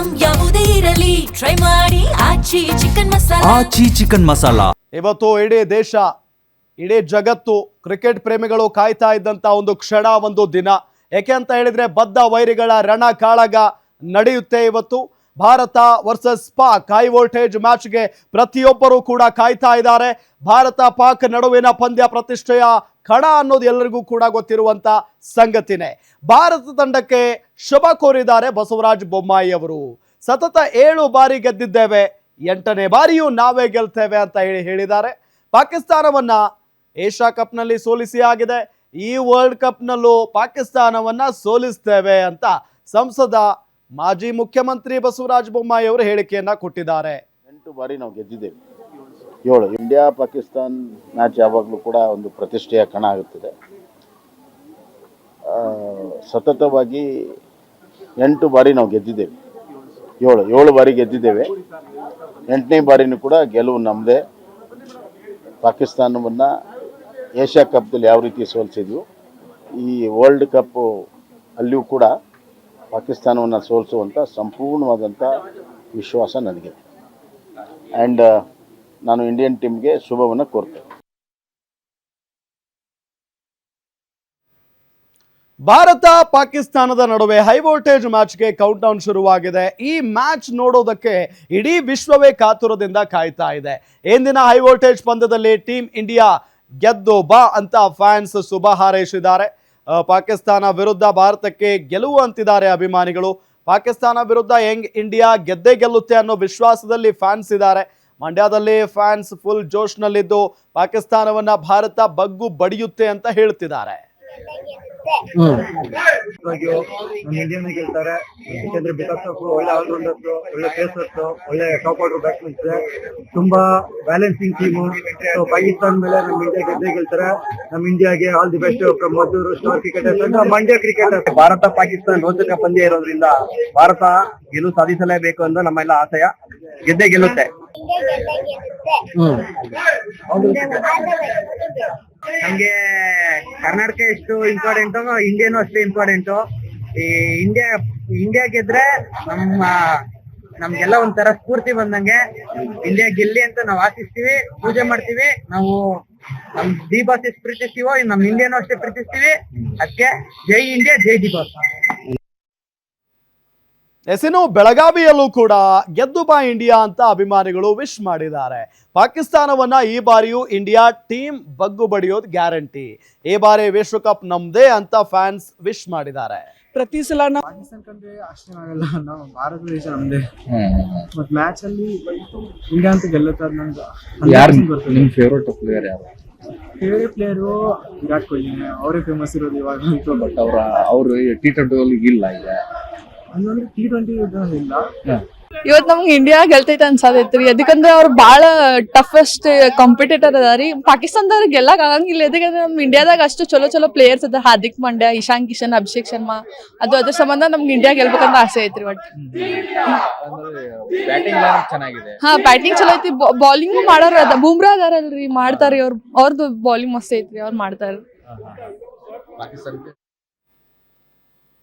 Item ಯಾವುದೇ ಇರಲಿ try ಮಾಡಿ ಆಚಿ ಚಿಕನ್ ಮಸಾಲಾ. ಆಚಿ ಚಿಕನ್ ಮಸಾಲಾ. ಇವತ್ತು ಇಡೀ ದೇಶ, ಇಡೀ ಜಗತ್ತು, ಕ್ರಿಕೆಟ್ ಪ್ರೇಮಿಗಳು ಕಾಯ್ತಾ ಇದ್ದಂತ ಒಂದು ಕ್ಷಣ, ಒಂದು ದಿನ. ಯಾಕೆ ಅಂತ ಹೇಳಿದ್ರೆ ಬದ್ಧ ವೈರಿಗಳ ರಣ ಕಾಳಗ ನಡೆಯುತ್ತೆ ಇವತ್ತು. Bharat versus Pak high voltage ಮ್ಯಾಚ್ಗೆ ಪ್ರತಿಯೊಬ್ಬರು ಕೂಡ ಕಾಯ್ತಾ ಇದ್ದಾರೆ. ಭಾರತ ಪಾಕ್ ನಡುವಿನ ಪಂದ್ಯ ಪ್ರತಿಷ್ಠೆಯ ಕಣ ಅನ್ನೋದು ಎಲ್ಲರಿಗೂ ಕೂಡ ಗೊತ್ತಿರುವಂತ ಸಂಗತಿನೇ. ಭಾರತ ತಂಡಕ್ಕೆ ಶುಭ ಕೋರಿದ್ದಾರೆ ಬಸವರಾಜ ಬೊಮ್ಮಾಯಿ ಅವರು. ಸತತ 7 ಬಾರಿ ಗೆದ್ದಿದ್ದೇವೆ, 8ನೇ ಬಾರಿಯೂ ನಾವೇ ಗೆಲ್ತೇವೆ ಅಂತ ಹೇಳಿದ್ದಾರೆ. ಪಾಕಿಸ್ತಾನವನ್ನ ಏಷ್ಯಾ ಕಪ್ನಲ್ಲಿ ಸೋಲಿಸಿ ಆಗಿದೆ, ಈ ವರ್ಲ್ಡ್ ಕಪ್ನಲ್ಲೂ ಪಾಕಿಸ್ತಾನವನ್ನ ಸೋಲಿಸ್ತೇವೆ ಅಂತ ಸಂಸದ ಮಾಜಿ ಮುಖ್ಯಮಂತ್ರಿ ಬಸವರಾಜ ಬೊಮ್ಮಾಯಿ ಅವರು ಹೇಳಿಕೆಯನ್ನ ಕೊಟ್ಟಿದ್ದಾರೆ. 8 ಬಾರಿ ನಾವು ಗೆದ್ದಿದ್ದೇವೆ, 7. ಇಂಡಿಯಾ ಪಾಕಿಸ್ತಾನ್ ಮ್ಯಾಚ್ ಯಾವಾಗಲೂ ಕೂಡ ಒಂದು ಪ್ರತಿಷ್ಠೆಯ ಕಣ ಆಗುತ್ತದೆ. ಸತತವಾಗಿ 8 ಬಾರಿ ನಾವು ಗೆದ್ದಿದ್ದೇವೆ, 7 ಬಾರಿ ಗೆದ್ದಿದ್ದೇವೆ. 8ನೇ ಬಾರಿನೂ ಕೂಡ ಗೆಲುವು ನಮ್ಮದೇ. ಪಾಕಿಸ್ತಾನವನ್ನು ಏಷ್ಯಾ ಕಪ್ದಲ್ಲಿ ಯಾವ ರೀತಿ ಸೋಲಿಸಿದ್ವು, ಈ ವರ್ಲ್ಡ್ ಕಪ್ಪು ಅಲ್ಲಿಯೂ ಕೂಡ ಪಾಕಿಸ್ತಾನವನ್ನು ಸೋಲಿಸುವಂಥ ಸಂಪೂರ್ಣವಾದಂಥ ವಿಶ್ವಾಸ ನನಗಿದೆ. ಆ್ಯಂಡ್ ನಾನು ಇಂಡಿಯನ್ ಟೀಮ್ಗೆ ಶುಭವನ್ನು ಕೋರ್ತೇನೆ. ಭಾರತ ಪಾಕಿಸ್ತಾನದ ನಡುವೆ ಹೈ ವೋಲ್ಟೇಜ್ ಮ್ಯಾಚ್ಗೆ ಕೌಂಟ್ ಡೌನ್ ಶುರುವಾಗಿದೆ. ಈ ಮ್ಯಾಚ್ ನೋಡೋದಕ್ಕೆ ಇಡೀ ವಿಶ್ವವೇ ಕಾತುರದಿಂದ ಕಾಯ್ತಾ ಇದೆ. ಇಂದಿನ ಹೈ ವೋಲ್ಟೇಜ್ ಪಂದ್ಯದಲ್ಲಿ ಟೀಮ್ ಇಂಡಿಯಾ ಗೆದ್ದು ಬಾ ಅಂತ ಫ್ಯಾನ್ಸ್ ಶುಭ ಹಾರೈಸಿದ್ದಾರೆ. ಪಾಕಿಸ್ತಾನ ವಿರುದ್ಧ ಭಾರತಕ್ಕೆ ಗೆಲುವು ಅಂತಿದ್ದಾರೆ ಅಭಿಮಾನಿಗಳು. ಪಾಕಿಸ್ತಾನ ವಿರುದ್ಧ ಇಂಡಿಯಾ ಗೆದ್ದೇ ಗೆಲ್ಲುತ್ತೆ ಅನ್ನೋ ವಿಶ್ವಾಸದಲ್ಲಿ ಫ್ಯಾನ್ಸ್ ಇದ್ದಾರೆ. ಮಂಡ್ಯದಲ್ಲಿ ಫ್ಯಾನ್ಸ್ ಫುಲ್ ಜೋಶ್ನಲ್ಲಿದ್ದು ಪಾಕಿಸ್ತಾನವನ್ನ ಭಾರತ ಬಗ್ಗು ಬಡಿಯುತ್ತೆ ಅಂತ ಹೇಳ್ತಿದ್ದಾರೆ. ಇಂಡಿಯನ್ ಗೆಲ್ತಾರೆ ಯಾಕಂದ್ರೆ ಬಿಕಾಸ್ ಆಫ್ ಒಳ್ಳೆ ಆಲ್ರೌಂಡರ್ಸ್, ಒಳ್ಳೆ ಪೇಸರ್ಸ್, ಒಳ್ಳೆ ಟಾಪ್ ಆರ್ಡರ್ ಬ್ಯಾಟ್ಸ್ಮನ್ಸ್, ತುಂಬಾ ಬ್ಯಾಲೆನ್ಸಿಂಗ್ ಟೀಮು. ಸೊ ಪಾಕಿಸ್ತಾನ ಮೇಲೆ ನಮ್ಮ ಇಂಡಿಯಾ ಗೆದ್ದೇ ಗೆಲ್ತಾರೆ. ನಮ್ಮ ಇಂಡಿಯಾಗೆ all the best from Maddur star cricketers and Mandya cricketers. Bharat Pakistan ರೋಚಕ ಪಂದ್ಯ ಇರೋದ್ರಿಂದ ಭಾರತ ಗೆಲುವು ಸಾಧಿಸಲೇಬೇಕು ಅಂತ ನಮ್ಮೆಲ್ಲ ಆಶಯ. ಗೆದ್ದೇ ಗೆಲ್ಲುತ್ತೆ. ನಮ್ಗೆ ಕರ್ನಾಟಕ ಎಷ್ಟು ಇಂಪಾರ್ಟೆಂಟ್, ಇಂಡಿಯಾನು ಅಷ್ಟೇ ಇಂಪಾರ್ಟೆಂಟು. ಈ ಇಂಡಿಯಾ ಗೆದ್ರೆ ನಮ್ಗೆಲ್ಲ ಒಂಥರ ಸ್ಫೂರ್ತಿ ಬಂದಂಗೆ. ಇಂಡಿಯಾ ಗೆಲ್ಲಿ ಅಂತ ನಾವು ಆಶಿಸ್ತೀವಿ, ಪೂಜೆ ಮಾಡ್ತೀವಿ. ನಾವು ನಮ್ ಡಿ ಬಾಸ್ ಎಷ್ಟು ಪ್ರೀತಿಸ್ತೀವೋ ನಮ್ ಇಂಡಿಯಾನು ಅಷ್ಟೇ ಪ್ರೀತಿಸ್ತೀವಿ. ಅದಕ್ಕೆ ಜೈ ಇಂಡಿಯಾ, ಜೈ ಡಿ ಬಾಸ್. ಎಸಿನು ಬೆಳಗಾವಿಯಲ್ಲೂ ಕೂಡ ಗೆದ್ದು ಬಾ ಇಂಡಿಯಾ ಅಂತ ಅಭಿಮಾನಿಗಳು ವಿಶ್ ಮಾಡಿದ್ದಾರೆ. ಪಾಕಿಸ್ತಾನವನ್ನ ಈ ಬಾರಿಯೂ ಇಂಡಿಯಾ ಟೀಮ್ ಬಗ್ಗು ಬಡಿಯೋದು ಗ್ಯಾರಂಟಿ. ಈ ಬಾರಿ ವಿಶ್ವಕಪ್ ನಮ್ದೇ ಅಂತ ಫ್ಯಾನ್ಸ್ ವಿಶ್ ಮಾಡಿದ್ದಾರೆ. ಪ್ರತಿ ಸಲ ಪಾಕಿಸ್ತಾನ ಕಂಡ್ರೆ ಅಷ್ಟೇನಾಗಲ್ಲ, ನಾವು ಭಾರತ ದೇಶ ನಮ್ದೇ. ಮತ್ ಮ್ಯಾಚ್ ಅಲ್ಲಿ ಇಂಡಿಯಾ ಅಂತ ಗೆಲ್ಲುತ್ತೆ. ನಿಮ್ ಫೇವರೇಟ್ ಪ್ಲೇಯರ್ ಯಾರು? ಫೇವರೇಟ್ ಪ್ಲೇಯರು ವಿರಾಟ್ ಕೊಹ್ಲಿ, ಅವರೇ ಫೇಮಸ್ ಇರೋದು ಇವಾಗ. ಬಟ್ ಅವರು T20 ಇಲ್ಲ ಈಗ. ಹಂಗಂದ್ರೆ T20 ಇಲ್ಲ. ಇವತ್ ನಮ್ಗೆ ಇಂಡಿಯಾ ಗೆಲ್ತೈತೆ ಅನ್ಸಾದೈತ್ರಿ. ಯಾಕಂದ್ರೆ ಅವ್ರು ಬಾಳ ಟಫೆಸ್ಟ್ ಕಾಂಪಿಟೇಟರ್ ಅದಾರಿ. ಪಾಕಿಸ್ತಾನದವ್ರು ಗೆಲ್ಲಕ್ ಆಗಂಗಿಲ್ಲ, ಯಾಕಂದ್ರೆ ನಮ್ ಇಂಡಿಯಾದಾಗ ಅಷ್ಟು ಚಲೋ ಪ್ಲೇಯರ್ಸ್ ಅದ. ಹಾರ್ದಿಕ್ ಪಾಂಡ್ಯ, ಇಶಾನ್ ಕಿಶನ್, ಅಭಿಷೇಕ್ ಶರ್ಮಾ. ಅದ್ರ ಸಂಬಂಧ ನಮ್ಗೆ ಇಂಡಿಯಾ ಗೆಲ್ಬೇಕಂತ ಆಸೆ ಐತ್ರಿ. ಒಟ್ಟು ಹಾ, ಬ್ಯಾಟಿಂಗ್ ಚಲೋ ಐತಿ, ಬಾಲಿಂಗು ಮಾಡೋರ್ ಅದ. ಬುಮ್ರಾ ಅದಾರಲ್ರಿ, ಮಾಡ್ತಾರಿ ಅವ್ರದ್ದು ಬಾಲಿಂಗ್ ಮಸ್ತ್ ಐತ್ರಿ, ಅವ್ರು ಮಾಡ್ತಾರ.